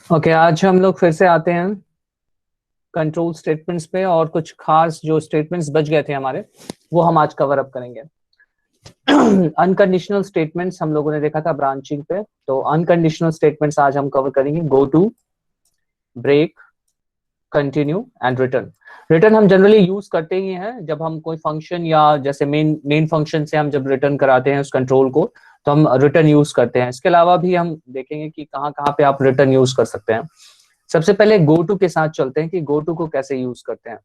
Okay, आज हम लोग फिर से आते हैं कंट्रोल स्टेटमेंट्स पे, और कुछ खास जो स्टेटमेंट्स बच गए थे हमारे, वो हम आज कवर अप करेंगे। अनकंडीशनल स्टेटमेंट्स हम लोगों ने देखा था ब्रांचिंग पे, तो अनकंडीशनल स्टेटमेंट्स आज हम कवर करेंगे। Go to, break, continue and return. Return हम जनरली यूज करते ही हैं जब हम कोई फंक्शन या जैसे मेन मेन फंक्शन से हम जब रिटर्न कराते हैं उस कंट्रोल को, तो हम रिटर्न यूज करते हैं। इसके अलावा भी हम देखेंगे कि कहाँ कहाँ पे आप रिटर्न यूज कर सकते हैं। सबसे पहले गो टू के साथ चलते हैं कि गो टू को कैसे यूज करते हैं,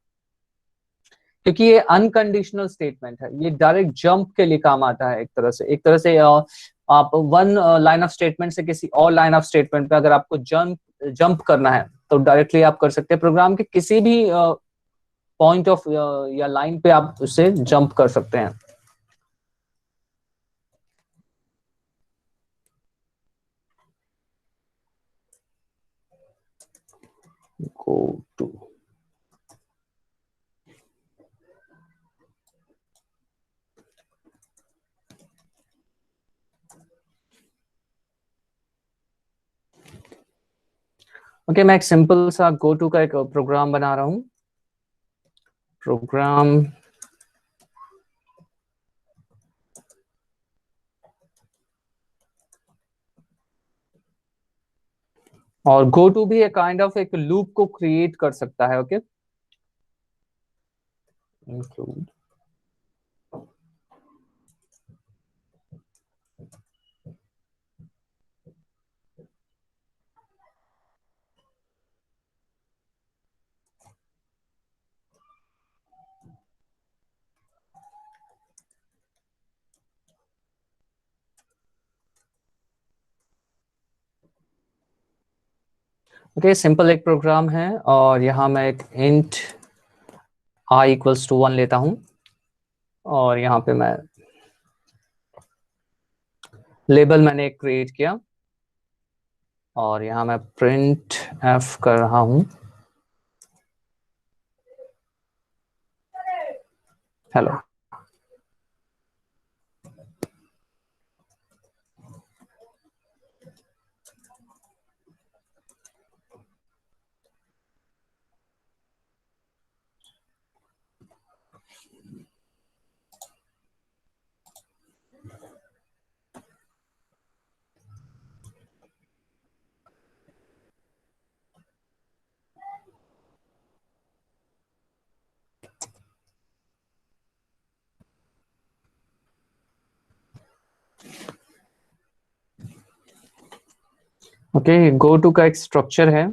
क्योंकि ये अनकंडीशनल स्टेटमेंट है। ये डायरेक्ट जंप के लिए काम आता है। एक तरह से आप वन लाइन ऑफ स्टेटमेंट से किसी और लाइन ऑफ स्टेटमेंट पे अगर आपको जंप जंप करना है तो डायरेक्टली आप कर सकते हैं। प्रोग्राम के किसी भी पॉइंट ऑफ या लाइन पे आप उससे जंप कर सकते हैं। Go to. ओके, मैं एक सिंपल सा गो टू का एक प्रोग्राम बना रहा हूं। प्रोग्राम और गो टू भी एक काइंड ऑफ एक लूप को क्रिएट कर सकता है। Okay, include. ओके, सिंपल एक प्रोग्राम है, और यहाँ मैं एक इंट आई इक्वल्स टू 1 लेता हूँ, और यहाँ पे मैं लेबल मैंने एक क्रिएट किया, और यहाँ मैं प्रिंट एफ कर रहा हूँ, हेलो। ओके, गो टू का एक स्ट्रक्चर है,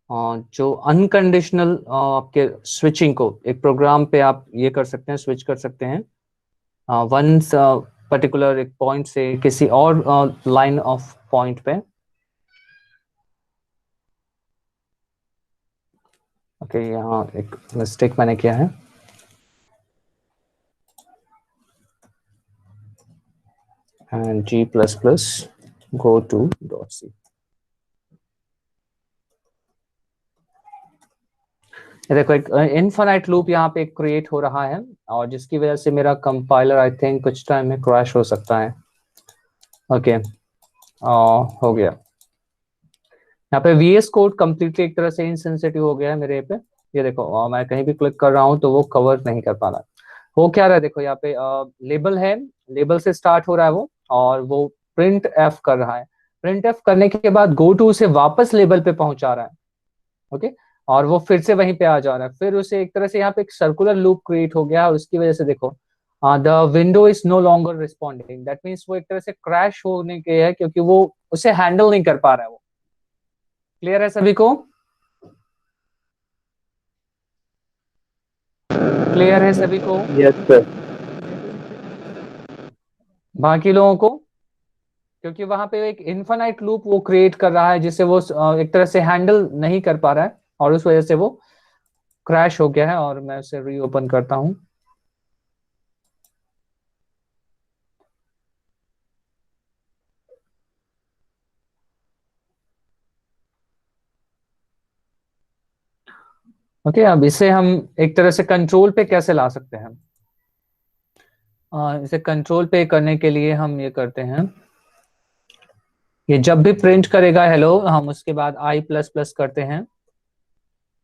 जो अनकंडीशनल आपके स्विचिंग को एक प्रोग्राम पे आप ये कर सकते हैं, स्विच कर सकते हैं वन पर्टिकुलर एक पॉइंट से किसी और लाइन ऑफ पॉइंट पे। ओके, यहाँ एक मिस्टेक मैंने किया है। And g plus plus go to dot C. ये देखो, एक इनफाइनाइट लूप यहाँ पे क्रिएट हो रहा है, और जिसकी वजह से मेरा कंपाइलर आई थिंक कुछ टाइम में क्रैश हो सकता है। ओके, हो गया। यहाँ पे वीएस कोड कंप्लीटली एक तरह से इनसेंसिटिव हो गया है मेरे पे। ये देखो, मैं कहीं भी क्लिक कर रहा हूँ तो वो कवर नहीं कर पा रहा। हो क्या रहा है, देखो यहाँ पे लेबल है, लेबल से स्टार्ट हो रहा है वो, और वो प्रिंट एफ कर रहा है। प्रिंट एफ करने के बाद गो टू उसे वापस लेबल पे पहुंचा रहा है। ओके, और वो फिर से वहीं पे आ जा रहा है। फिर उसे एक तरह से यहाँ पे एक सर्कुलर लूप क्रिएट हो गया, और उसकी वजह से देखो the window is no longer responding. That means वो एक तरह से क्रैश होने के है, क्योंकि वो उसे हैंडल नहीं कर पा रहा है वो। क्लियर है सभी को? क्लियर है सभी को? Yes sir. बाकी लोगों को? क्योंकि वहां पे एक इन्फानाइट लूप वो क्रिएट कर रहा है, जिसे वो एक तरह से हैंडल नहीं कर पा रहा है, और उस वजह से वो क्रैश हो गया है। और मैं उसे रीओपन करता हूँ। ओके, अब इसे हम एक तरह से कंट्रोल पे कैसे ला सकते हैं? इसे कंट्रोल पे करने के लिए हम ये करते हैं, ये जब भी प्रिंट करेगा हेलो, हम उसके बाद आई प्लस प्लस करते हैं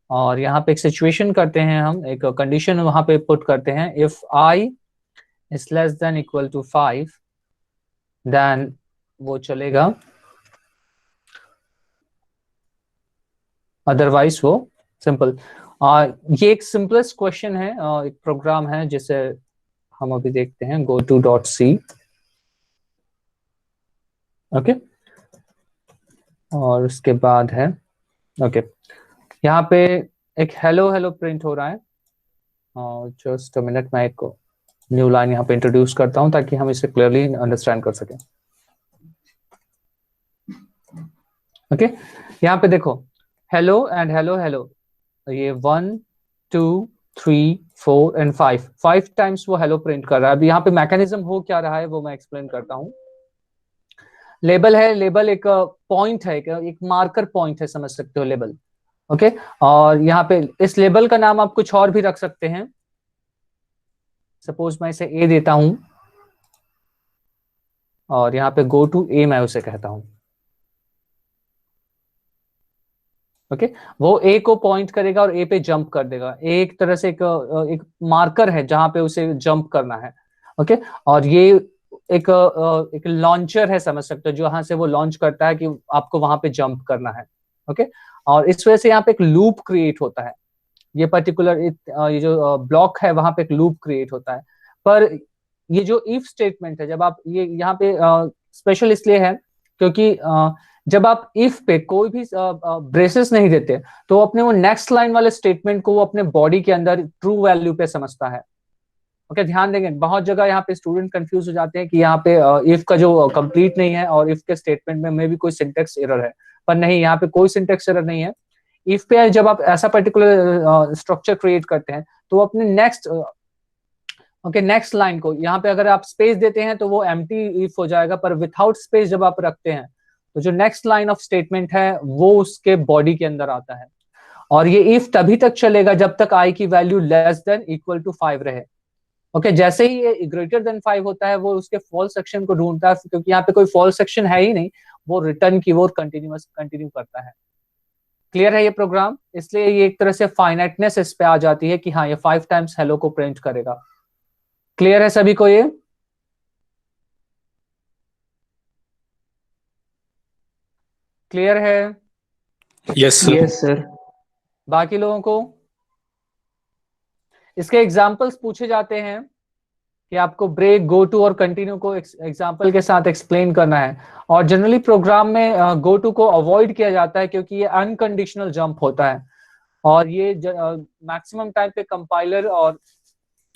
और यहाँ पे एक सिचुएशन करते हैं, हम एक कंडीशन वहां पे पुट करते हैं, if I is less than equal to 5 then वो चलेगा, अदरवाइज वो सिंपल। ये एक सिंपलेस्ट क्वेश्चन है, एक प्रोग्राम है जिसे हम अभी देखते हैं, go to .c। ओके, और उसके बाद है ओके, यहाँ पे एक हेलो हेलो प्रिंट हो रहा है, और जस्ट अ मिनट, मैं एक न्यू लाइन यहाँ पे इंट्रोड्यूस करता हूँ ताकि हम इसे क्लियरली अंडरस्टैंड कर सकें। ओके, यहाँ पे देखो हेलो एंड हेलो हेलो, ये 1 2 3 4 एंड 5 टाइम्स वो हेलो प्रिंट कर रहा है। अभी यहाँ पे मैकेनिज्म हो क्या रहा है वो मैं एक्सप्लेन करता हूँ। लेबल है, लेबल एक पॉइंट है, एक मार्कर पॉइंट है, समझ सकते हो लेबल। ओके, और यहाँ पे इस लेबल का नाम आप कुछ और भी रख सकते हैं, सपोज मैं इसे ए देता हूं और यहाँ पे गो टू ए मैं उसे कहता हूं। ओके, वो ए को पॉइंट करेगा और ए पे जंप कर देगा। ए एक तरह से एक मार्कर है जहां पे उसे जंप करना है। ओके, और ये एक लॉन्चर है, समझ सकते हो, जो वहां से वो लॉन्च करता है कि आपको वहां पे जंप करना है। ओके, और इस वजह से यहाँ पे एक लूप क्रिएट होता है, ये पर्टिकुलर ये जो ब्लॉक है वहां पे एक लूप क्रिएट होता है। पर ये जो इफ स्टेटमेंट है, जब आप ये यहाँ पे स्पेशल इसलिए है क्योंकि जब आप इफ पे कोई भी ब्रेसेस नहीं देते तो अपने वो नेक्स्ट लाइन वाले स्टेटमेंट को वो अपने बॉडी के अंदर ट्रू वैल्यू पे समझता है। ओके, ध्यान देंगे, बहुत जगह यहाँ पे स्टूडेंट कंफ्यूज हो जाते हैं कि यहाँ पे इफ का जो कंप्लीट नहीं है और इफ के स्टेटमेंट में भी कोई सिंटेक्स एरर है, पर नहीं, यहाँ पे कोई सिंटेक्स एरर नहीं है। इफ पे जब आप ऐसा पर्टिकुलर स्ट्रक्चर क्रिएट करते हैं तो अपने नेक्स्ट लाइन को यहाँ पे अगर आप स्पेस देते हैं तो वो एम्प्टी इफ हो जाएगा, पर विथआउट स्पेस जब आप रखते हैं तो जो नेक्स्ट लाइन ऑफ स्टेटमेंट है वो उसके बॉडी के अंदर आता है। और ये इफ तभी तक चलेगा जब तक आई की value less than equal to 5 रहे। ओके, जैसे ही ये ग्रेटर देन 5 होता है वो उसके फॉल्स सेक्शन को ढूंढता है, क्योंकि यहाँ पे कोई फॉल्स सेक्शन है ही नहीं, वो रिटर्न की वो कंटिन्यू करता है। क्लियर है ये प्रोग्राम? इसलिए ये एक तरह से फाइनाइटनेस इस पे आ जाती है कि हाँ, ये 5 टाइम्स हेलो को प्रिंट करेगा। क्लियर है सभी को ये? क्लियर है? Yes sir. Yes sir. बाकी लोगों को इसके एग्जाम्पल्स पूछे जाते हैं कि आपको ब्रेक, गो टू और कंटिन्यू को एग्जाम्पल के साथ एक्सप्लेन करना है। और जनरली प्रोग्राम में गो टू को अवॉइड किया जाता है क्योंकि ये अनकंडीशनल जंप होता है और ये मैक्सिमम टाइम पे कंपाइलर और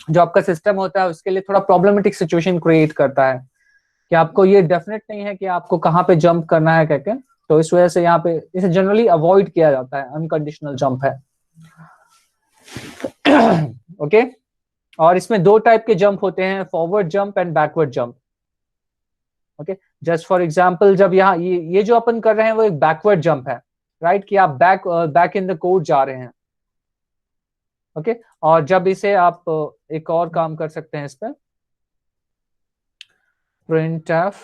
जो आपका सिस्टम होता है उसके लिए थोड़ा प्रॉब्लमेटिक सिचुएशन क्रिएट करता है कि आपको ये डेफिनेट नहीं है कि आपको कहाँ पे जंप करना है कहकर। तो इस वजह से यहाँ पे इसे जनरली अवॉइड किया जाता है, अनकंडीशनल जंप है। ओके, और इसमें 2 टाइप के जंप होते हैं, forward jump and backward jump. Okay, just for example, जब यहाँ ये जो अपन कर रहे हैं वो एक बैकवर्ड जंप है, राइट, कि आप बैक इन द कोड जा रहे हैं। ओके, और जब इसे आप एक और काम कर सकते हैं इस पे, printf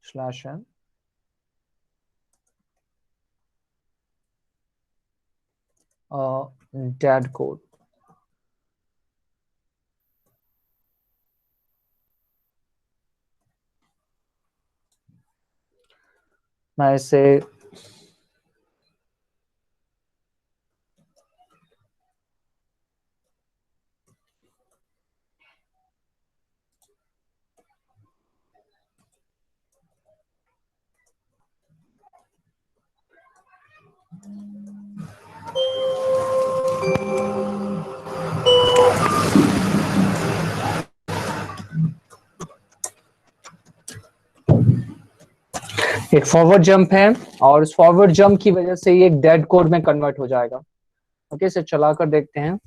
/n dead code। मैं इसे एक फॉरवर्ड जंप है और उस फॉरवर्ड जंप की वजह से ये एक डेड कोड में कन्वर्ट हो जाएगा। ओके, इसे चलाकर देखते हैं।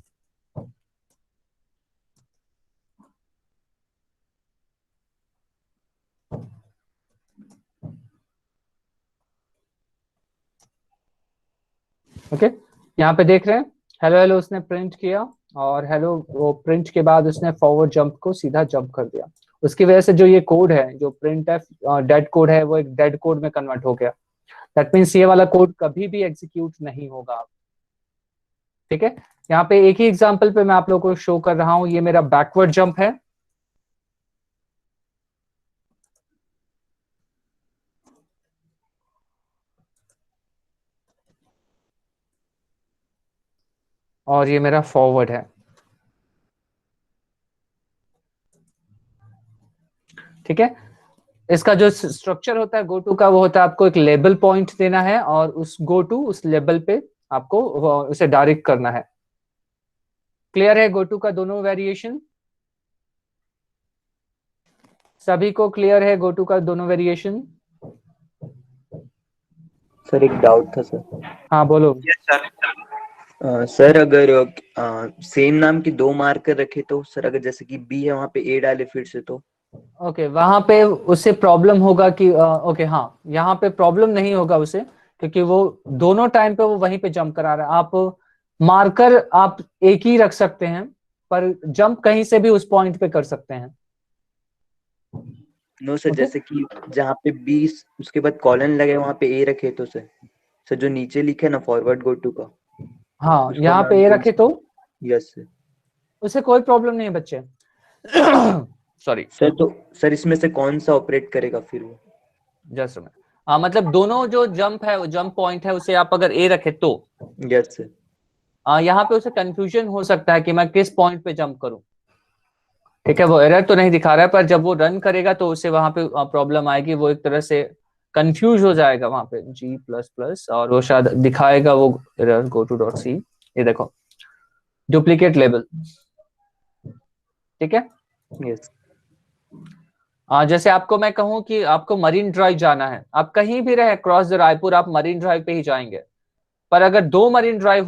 ओके, यहाँ पे देख रहे हैं हेलो हेलो उसने प्रिंट किया और हेलो वो प्रिंट के बाद उसने फॉरवर्ड जंप को सीधा जंप कर दिया। उसकी वजह से जो ये कोड है, जो printf डेड कोड है, वो एक डेड कोड में कन्वर्ट हो गया। दैट मीन्स ये वाला कोड कभी भी एग्जीक्यूट नहीं होगा। ठीक है, यहाँ पे एक ही एग्जांपल पे मैं आप लोगों को शो कर रहा हूं। ये मेरा बैकवर्ड जंप है, और ये मेरा फॉरवर्ड है। ठीक है, इसका जो स्ट्रक्चर होता है गो टू का, वो होता है आपको एक लेबल पॉइंट देना है और उस गो टू उस लेबल पे आपको उसे डायरेक्ट करना है। क्लियर है गो टू का दोनों वेरिएशन? सभी को क्लियर है गो टू का दोनों वेरिएशन? सर एक डाउट था सर। हाँ बोलो। सर अगर सेम नाम की दो मार्कर रखे तो सर, अगर जैसे कि बी है वहां पे ए डाले फिर से तो? ओके, वहां पे उससे प्रॉब्लम होगा कि ओके हाँ, यहाँ पे प्रॉब्लम नहीं होगा उसे, क्योंकि वो दोनों टाइम पे वो वहीं पे जंप करा रहा है। आप मार्कर आप एक ही रख सकते हैं, पर जंप कहीं से भी उस पॉइंट पे कर सकते हैं। नो सर, ओके, जैसे कि जहाँ पे बी उसके बाद कॉलन लगे वहां पे ए रखे तो सर जो नीचे लिखे ना फॉरवर्ड गो टू का, हाँ उसका यहाँ नाम पे ए कौन रखे सा? तो यस सर। उसे कोई प्रॉब्लम नहीं है बच्चे। सॉरी सर तो सर इसमें से कौन सा ऑपरेट करेगा फिर वो? जस्ट मतलब दोनों जो जंप है, वो जंप पॉइंट है, उसे आप अगर ए रखे तो यस सर। यहाँ पे उसे कंफ्यूजन हो सकता है कि मैं किस पॉइंट पे जंप करूं। ठीक है, वो एरर तो नहीं दिखा रहा है, पर जब वो रन करेगा तो उसे वहां पे प्रॉब्लम आएगी। वो एक तरह से कंफ्यूज हो जाएगा वहां पे जी प्लस प्लस, और वो शायद दिखाएगा वो error go to dot C. ये देखो, डुप्लीकेट लेबल। ठीक है, यस। जैसे आपको मैं कहूं कि आपको मरीन ड्राइव जाना है, आप कहीं भी रहे क्रॉस द रायपुर, आप मरीन ड्राइव पे ही जाएंगे। पर अगर दो मरीन ड्राइव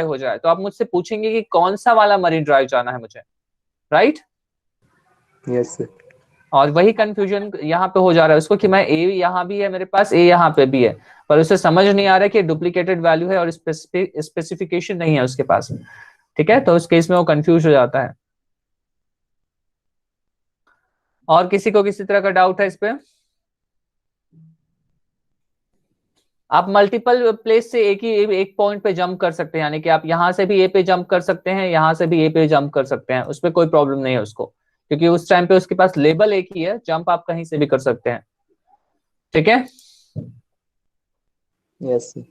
हो जाए, तो आप मुझसे पूछेंगे कि कौन सा वाला मरीन ड्राइव जाना है मुझे, राइट? Yes sir. और वही कंफ्यूजन यहाँ पे हो जा रहा है उसको कि मैं ए यहाँ भी है मेरे पास, ए यहाँ पे भी है, पर उसे समझ नहीं आ रहा है कि डुप्लीकेटेड वैल्यू है और स्पेसिफिकेशन नहीं है उसके पास। ठीक है, तो उस केस में वो कंफ्यूज हो जाता है। और किसी को किसी तरह का डाउट है इस पे? आप मल्टीपल प्लेस से एक पॉइंट पे जंप कर सकते हैं, यानी कि आप यहां से भी ए पे जंप कर सकते हैं, यहां से भी ए पे जंप कर सकते हैं, उसमें कोई प्रॉब्लम नहीं है उसको, क्योंकि उस टाइम पे उसके पास लेबल एक ही है। जंप आप कहीं से भी कर सकते हैं। ठीक है, यस सर।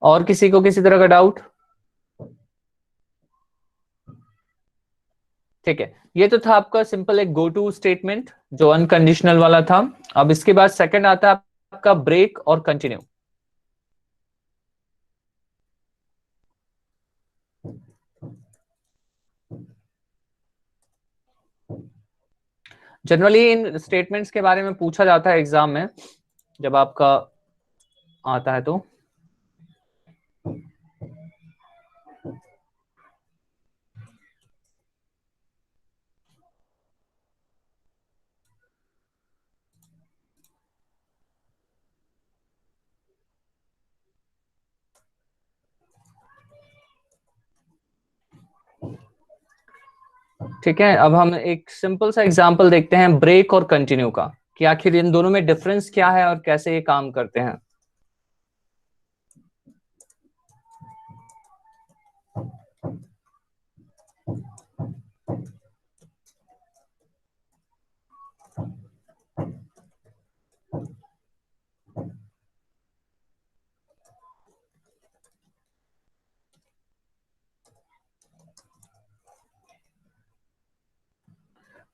और किसी को किसी तरह का डाउट? ठीक है, ये तो था आपका सिंपल एक गो टू स्टेटमेंट जो अनकंडीशनल वाला था। अब इसके बाद सेकंड आता है आपका ब्रेक और कंटिन्यू। जनरली इन स्टेटमेंट्स के बारे में पूछा जाता है एग्जाम में, जब आपका आता है तो। ठीक है, अब हम एक सिंपल सा एग्जांपल देखते हैं ब्रेक और कंटिन्यू का, कि आखिर इन दोनों में डिफरेंस क्या है और कैसे ये काम करते हैं।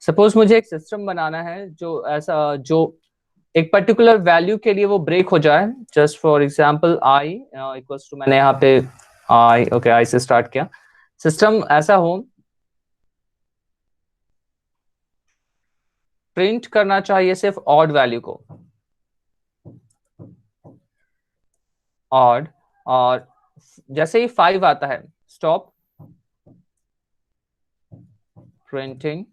सपोज मुझे एक सिस्टम बनाना है जो ऐसा, जो एक पर्टिकुलर वैल्यू के लिए वो ब्रेक हो जाए। Just for example I equals to, मैंने यहाँ पे आई, ओके आई से स्टार्ट किया। सिस्टम ऐसा हो, प्रिंट करना चाहिए सिर्फ ऑड वैल्यू को, ऑड। और जैसे ही 5 आता है, स्टॉप प्रिंटिंग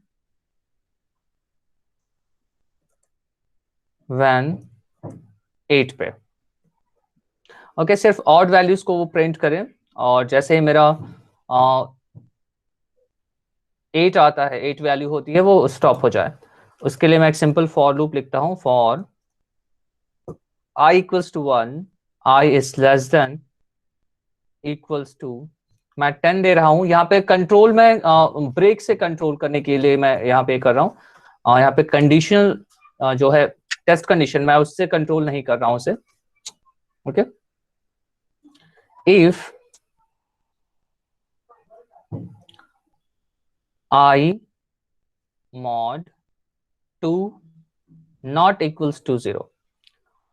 व्हेन 8 पे। ओके, सिर्फ ऑड वैल्यूज को वो प्रिंट करें। और जैसे ही मेरा 8 आता है, 8 वैल्यू होती है, वो स्टॉप हो जाए। उसके लिए मैं एक सिंपल फॉर लूप लिखता हूं, for i equals to 1, i is less than equals to, मैं 10 दे रहा हूं। यहाँ पे कंट्रोल में ब्रेक से कंट्रोल करने के लिए मैं यहाँ पे कर रहा हूँ, यहाँ पे कंडीशनल जो है टेस्ट कंडीशन, मैं उससे कंट्रोल नहीं कर रहा हूं उसे। Okay, if i mod 2 not equals to 0,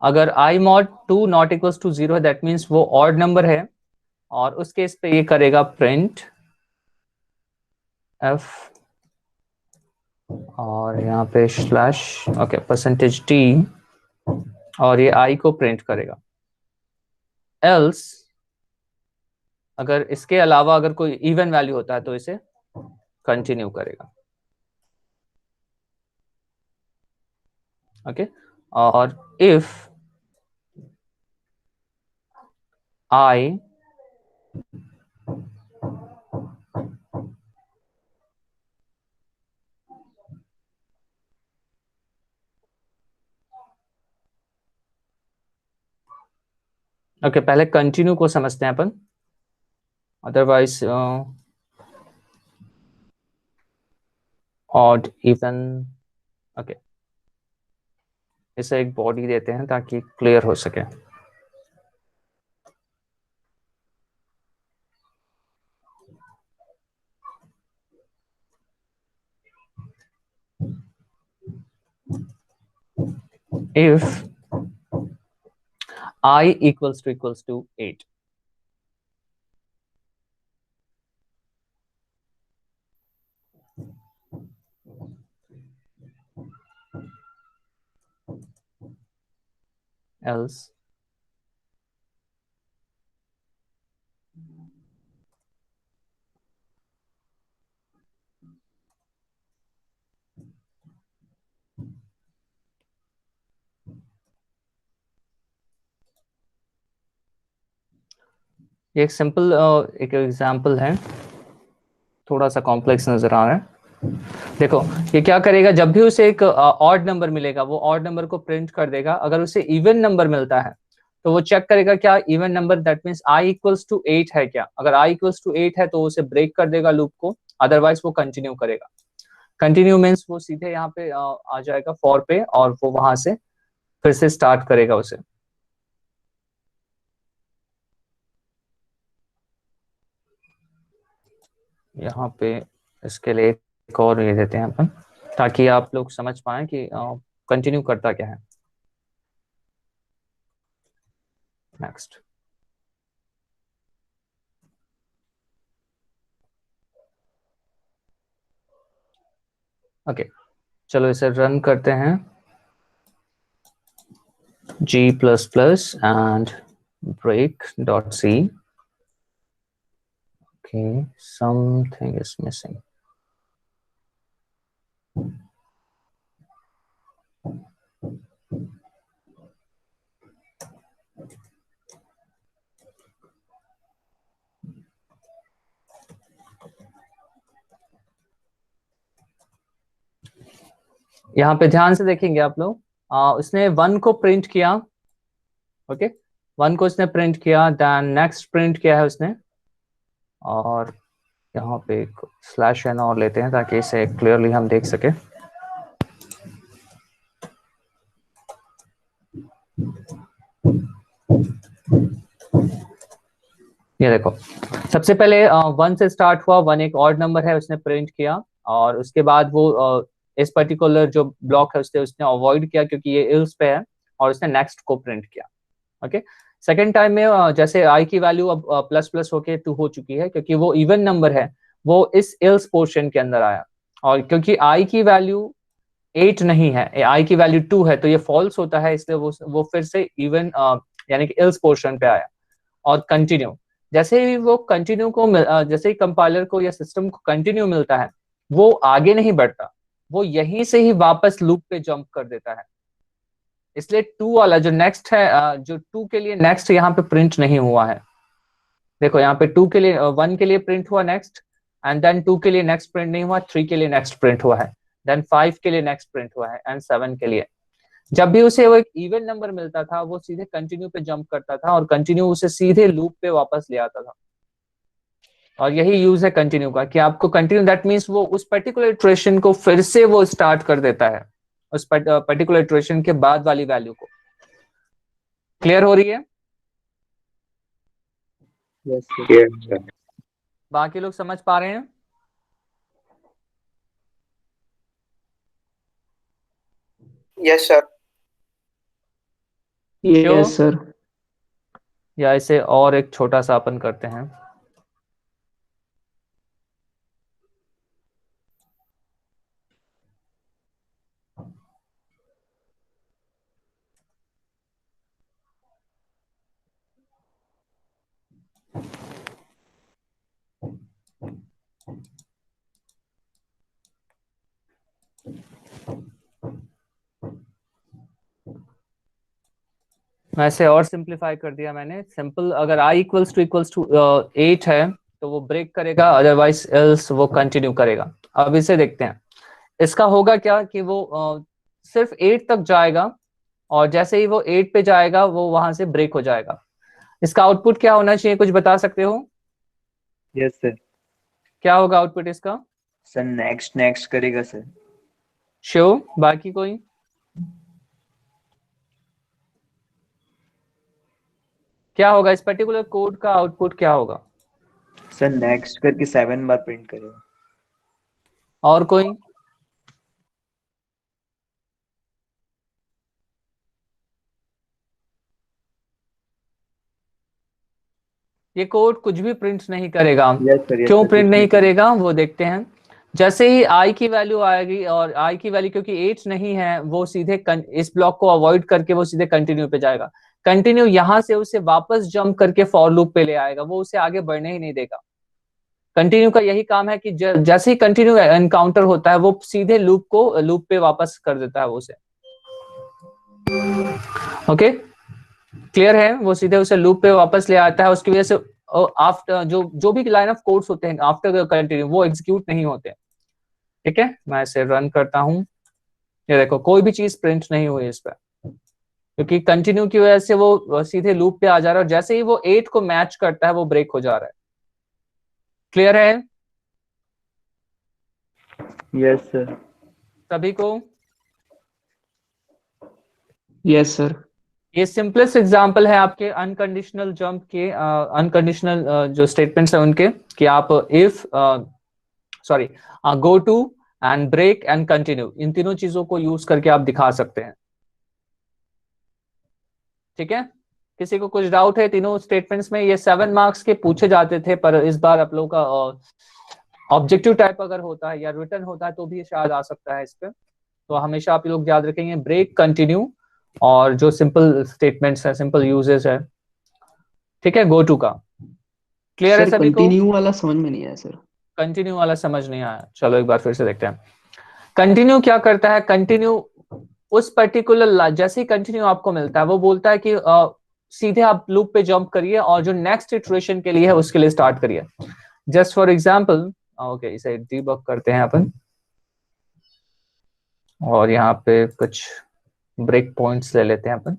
अगर i mod 2 not equals to 0 है, दैट मीन्स वो ऑड नंबर है, और उस केस पे ये करेगा प्रिंट f, और यहाँ पे स्लैश, ओके, परसेंटेज t, और ये i को प्रिंट करेगा। एल्स अगर इसके अलावा अगर कोई इवन वैल्यू होता है तो इसे कंटिन्यू करेगा। ओके, और इफ i ओके, पहले कंटिन्यू को समझते हैं अपन, अदरवाइज ऑड इवन। ओके, इसे एक बॉडी देते हैं ताकि क्लियर हो सके। if i equals to 8, else ये एक सिंपल एक एग्जांपल है, थोड़ा सा कॉम्प्लेक्स नजर आ रहा है। देखो ये क्या करेगा, जब भी उसे एक ऑड नंबर मिलेगा वो ऑड नंबर को प्रिंट कर देगा। अगर उसे इवन नंबर मिलता है तो वो चेक करेगा क्या even number, that means i equals to 8 है क्या। अगर i इक्वल्स टू 8 है तो उसे ब्रेक कर देगा लूप को, अदरवाइज वो कंटिन्यू करेगा। कंटिन्यू मीन्स वो सीधे यहाँ पे आ जाएगा फॉर पे, और वो वहां से फिर से स्टार्ट करेगा उसे। यहाँ पे इसके लिए एक और ये देते हैं अपन, ताकि आप लोग समझ पाए कि कंटिन्यू करता क्या है। नेक्स्ट, ओके, चलो इसे रन करते हैं। g++ and break.c. Okay, something is missing. यहाँ पे ध्यान से देखेंगे आप लोग, उसने 1 को प्रिंट किया। ओके, 1 को उसने प्रिंट किया, देन नेक्स्ट प्रिंट किया है उसने, और यहाँ पे एक स्लैश एन और लेते हैं ताकि इसे क्लियरली हम देख सके। ये देखो, सबसे पहले 1 से स्टार्ट हुआ, 1 एक ऑड नंबर है, उसने प्रिंट किया, और उसके बाद वो इस पर्टिकुलर जो ब्लॉक है उसने अवॉइड किया क्योंकि ये इल्स पे है, और उसने नेक्स्ट को प्रिंट किया। ओके, सेकेंड टाइम में जैसे i की वैल्यू अब प्लस प्लस होके 2 हो चुकी है, क्योंकि वो इवन नंबर है, वो इस इल्स पोर्शन के अंदर आया, और क्योंकि i की वैल्यू 8 नहीं है, i की वैल्यू 2 है, तो ये फॉल्स होता है, इसलिए वो फिर से इवन यानी कि इल्स पोर्शन पे आया। और कंटिन्यू, जैसे ही वो कंटिन्यू को जैसे ही कंपाइलर को या सिस्टम को कंटिन्यू मिलता है, वो आगे नहीं बढ़ता, वो यहीं से ही वापस लूप पे जंप कर देता है। इसलिए 2 वाला जो नेक्स्ट है, जो 2 के लिए नेक्स्ट यहाँ पे प्रिंट नहीं हुआ है। देखो यहाँ पे 2 के लिए 1 के लिए प्रिंट हुआ नेक्स्ट, एंड देन 2 के लिए नेक्स्ट प्रिंट नहीं हुआ, 3 के लिए नेक्स्ट प्रिंट हुआ है, देन 5 के लिए नेक्स्ट प्रिंट हुआ है, एंड 7 के लिए। जब भी उसे वो एक इवन नंबर मिलता था वो सीधे कंटिन्यू पे जंप करता था और कंटिन्यू उसे सीधे लूप पे वापस ले आता था। और यही यूज है कंटिन्यू का कि आपको कंटिन्यू, दैट मीन्स वो उस पर्टिकुलर इटरेशन को फिर से वो स्टार्ट कर देता है उस पर्टिकुलर इटरेशन के बाद वाली वैल्यू को। क्लियर हो रही है? Yes sir. बाकी लोग समझ पा रहे हैं? Yes sir. Yes sir. या इसे और एक छोटा सा अपन करते हैं। वैसे और सिंपलीफाई कर दिया मैंने। सिंपल, अगर i इक्वल्स टू 8 है तो वो ब्रेक करेगा, अदरवाइज एल्स वो कंटिन्यू करेगा। अब इसे देखते हैं। इसका होगा क्या कि वो सिर्फ 8 तक जाएगा और जैसे ही वो 8 पे जाएगा वो वहां से ब्रेक हो जाएगा। इसका आउटपुट क्या होना चाहिए, कुछ बता सकते हो? Yes sir. क्या होगा आउटपुट इसका? सर नेक्स्ट नेक्स्ट करेगा सर। श्योर? बाकी कोई? क्या होगा इस पर्टिकुलर कोड का आउटपुट क्या होगा? सर नेक्स्ट करके 7 बार प्रिंट करेगा। और कोई? ये कोड कुछ भी प्रिंट नहीं करेगा। Yes sir. क्यों प्रिंट नहीं करेगा वो देखते हैं। जैसे ही i की वैल्यू आएगी, और i की वैल्यू क्योंकि 8 नहीं है, वो सीधे इस ब्लॉक को अवॉइड करके वो सीधे कंटिन्यू पे जाएगा। कंटिन्यू यहां से उसे वापस जंप करके फॉर लूप पे ले आएगा, वो उसे आगे बढ़ने ही नहीं देगा। कंटिन्यू का यही काम है कि जैसे ही कंटिन्यू एनकाउंटर होता है वो सीधे लूप पे वापस कर देता है वो उसे। ओके, क्लियर है? वो सीधे उसे लूप पे वापस ले आता है, उसकी वजह से आफ्टर जो भी लाइन ऑफ कोड्स होते हैं आफ्टर कंटिन्यू वो एग्जीक्यूट नहीं होते। ठीक है, मैं इसे रन करता हूं। ये देखो कोई भी चीज प्रिंट नहीं हुई इस पर, क्योंकि कंटिन्यू की वजह से वो सीधे लूप पे आ जा रहा है और जैसे ही वो 8 को मैच करता है वो ब्रेक हो जा रहा है। क्लियर है यस सर। सभी को? Yes sir. ये सिंपलेस्ट एग्जांपल है आपके अनकंडीशनल जंप के, अनकंडीशनल जो स्टेटमेंट्स हैं उनके, कि आप if go to and break and continue, इन तीनों चीजों को यूज करके आप दिखा सकते हैं। ठीक है, किसी को कुछ डाउट है? तीनों स्टेटमेंट्स में ये 7 मार्क्स के पूछे जाते थे, पर इस बार आप लोगों का ऑब्जेक्टिव टाइप अगर होता है या रिटर्न होता है तो भी शायद आ सकता है इस पे। तो हमेशा आप लोग याद रखेंगे ब्रेक, कंटिन्यू और जो सिंपल स्टेटमेंट्स है, सिंपल यूजेस है। ठीक है, गो टू का क्लियर है सर सभी को? कंटिन्यू वाला समझ में नहीं आया सर। कंटिन्यू वाला समझ नहीं आया? चलो एक बार फिर से देखते हैं। कंटिन्यू क्या करता है? कंटिन्यू उस पर्टिकुलर जैसे ही कंटिन्यू आपको मिलता है वो बोलता है कि सीधे आप लूप पे जंप करिए और जो नेक्स्ट इटरेशन के लिए है उसके लिए स्टार्ट करिए। जस्ट फॉर एग्जांपल, ओके इसे डीबग करते हैं अपन, और यहाँ पे कुछ ब्रेक पॉइंट्स ले लेते हैं अपन।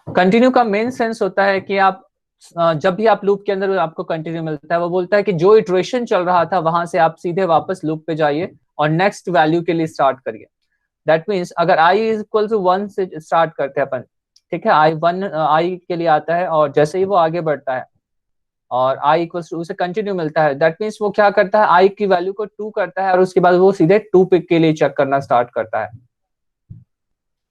कंटिन्यू का मेन सेंस होता है कि आप जब भी आप लूप के अंदर आपको कंटिन्यू मिलता है वो बोलता है कि जो इटरेशन चल रहा था वहां से आप सीधे वापस लूप पे जाइए और नेक्स्ट वैल्यू के लिए स्टार्ट करिए। दैट मीन्स अगर i इज इक्वल टू 1 से स्टार्ट करते हैं अपन, ठीक है, i के लिए आता है और जैसे ही वो आगे बढ़ता है और i इक्वल्स टू उसे कंटिन्यू मिलता है, दैट मीन्स वो क्या करता है, i की वैल्यू को 2 करता है और उसके बाद वो सीधे 2 पिक के लिए चेक करना स्टार्ट करता है।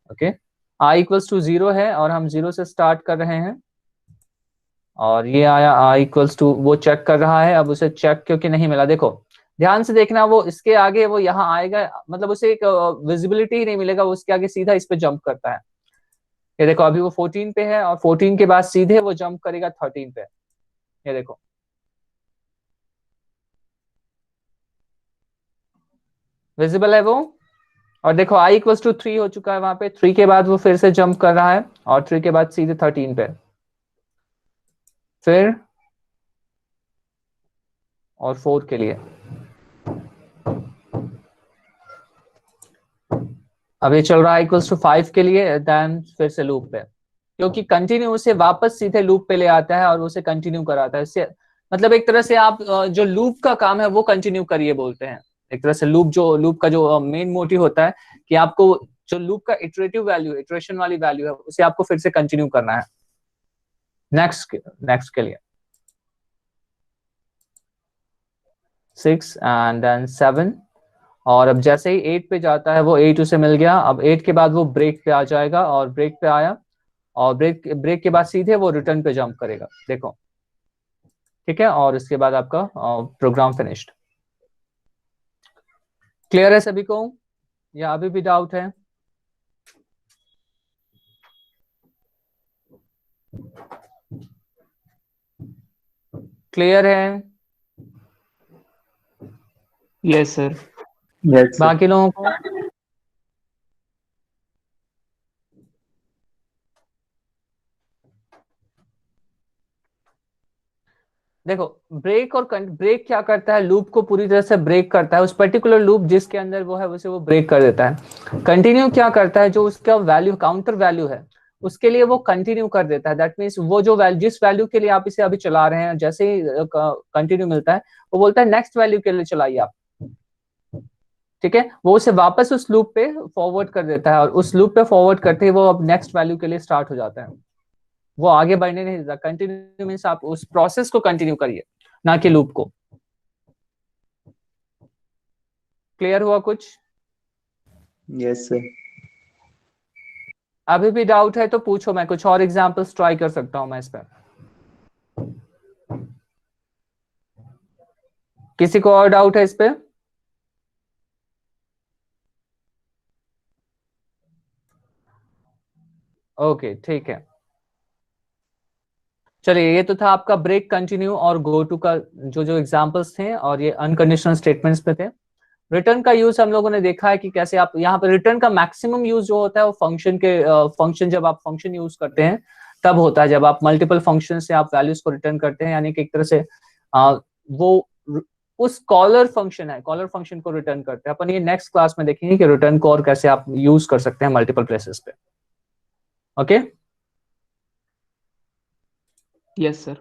ओके, i इक्वल्स टू 0 है और हम 0 से स्टार्ट कर रहे हैं और ये आया i इक्वल्स टू, वो चेक कर रहा है। अब उसे चेक क्योंकि नहीं मिला, देखो ध्यान से देखना, वो इसके आगे वो यहाँ आएगा, मतलब उसे एक विजिबिलिटी ही नहीं मिलेगा, वो उसके आगे सीधा इस पे जंप करता है। ये देखो अभी वो 14 पे है और 14 के बाद सीधे वो जंप करेगा 13 पे। ये देखो विजिबल है वो? और देखो i इक्वल्स टू 3 हो चुका है वहां पे, 3 के बाद वो फिर से जंप कर रहा है और 3 के बाद सीधे 13 पे, फिर और 4 के लिए। अब ये चल रहा है इक्वल्स टू 5 के लिए, देन फिर से लूप पे, क्योंकि कंटिन्यू उसे वापस सीधे लूप पे ले आता है और उसे कंटिन्यू कराता है। इससे मतलब एक तरह से आप जो लूप का काम है वो कंटिन्यू करिए बोलते हैं। एक तरह से लूप का जो मेन मोटिव होता है कि आपको जो लूप का इटरेटिव वैल्यू, इटरेशन वाली वैल्यू है, उसे आपको फिर से कंटिन्यू करना है नेक्स्ट के लिए। 6 एंड देन 7, और अब जैसे ही 8 पे जाता है वो 8 उसे मिल गया। अब 8 के बाद वो ब्रेक पे आ जाएगा और ब्रेक पे आया और ब्रेक के बाद सीधे वो रिटर्न पे जंप करेगा, देखो ठीक है। और इसके बाद आपका प्रोग्राम फिनिश्ड। क्लियर है सभी को या अभी भी डाउट है? क्लियर है? Yes sir. Yes sir. बाकी लोगों को? देखो ब्रेक क्या करता है, लूप को पूरी तरह से ब्रेक करता है, उस पर्टिकुलर लूप जिसके अंदर वो है उसे वो ब्रेक कर देता है। कंटिन्यू क्या करता है, जो उसका वैल्यू काउंटर वैल्यू है उसके लिए वो कंटिन्यू कर देता है। दैट मीन्स वो जो वैल्यू, जिस वैल्यू के लिए आप इसे अभी चला रहे हैं, जैसे ही कंटिन्यू मिलता है वो बोलता है नेक्स्ट वैल्यू के लिए चलाइए आप, ठीक है। वो उसे वापस उस लूप पे फॉरवर्ड कर देता है और उस लूप पे फॉरवर्ड करते ही वो अब नेक्स्ट वैल्यू के लिए स्टार्ट हो जाता है। वो आगे बढ़ने नहीं देता। कंटिन्यू मीन्स आप उस प्रोसेस को कंटिन्यू करिए, ना कि लूप को। क्लियर हुआ कुछ? Yes sir. अभी भी डाउट है तो पूछो, मैं कुछ और एग्जांपल्स ट्राई कर सकता हूं मैं इस पर। किसी को और डाउट है इस पे? ओके ठीक है, चलिए। ये तो था आपका ब्रेक, कंटिन्यू और गो टू का जो जो एग्जांपल्स थे, और ये अनकंडीशनल स्टेटमेंट्स पे थे। रिटर्न का यूज हम लोगों ने देखा है कि कैसे आप यहाँ पे रिटर्न का मैक्सिमम यूज जो होता है वो फंक्शन जब आप फंक्शन यूज करते हैं तब होता है, जब आप मल्टीपल फंक्शन से आप वैल्यूज को रिटर्न करते हैं, यानी कि एक तरह से वो उस कॉलर फंक्शन को रिटर्न करते हैं। अपन ये नेक्स्ट क्लास में देखेंगे कि रिटर्न को और कैसे आप यूज कर सकते हैं मल्टीपल प्लेसेस पे। Okay yes sir.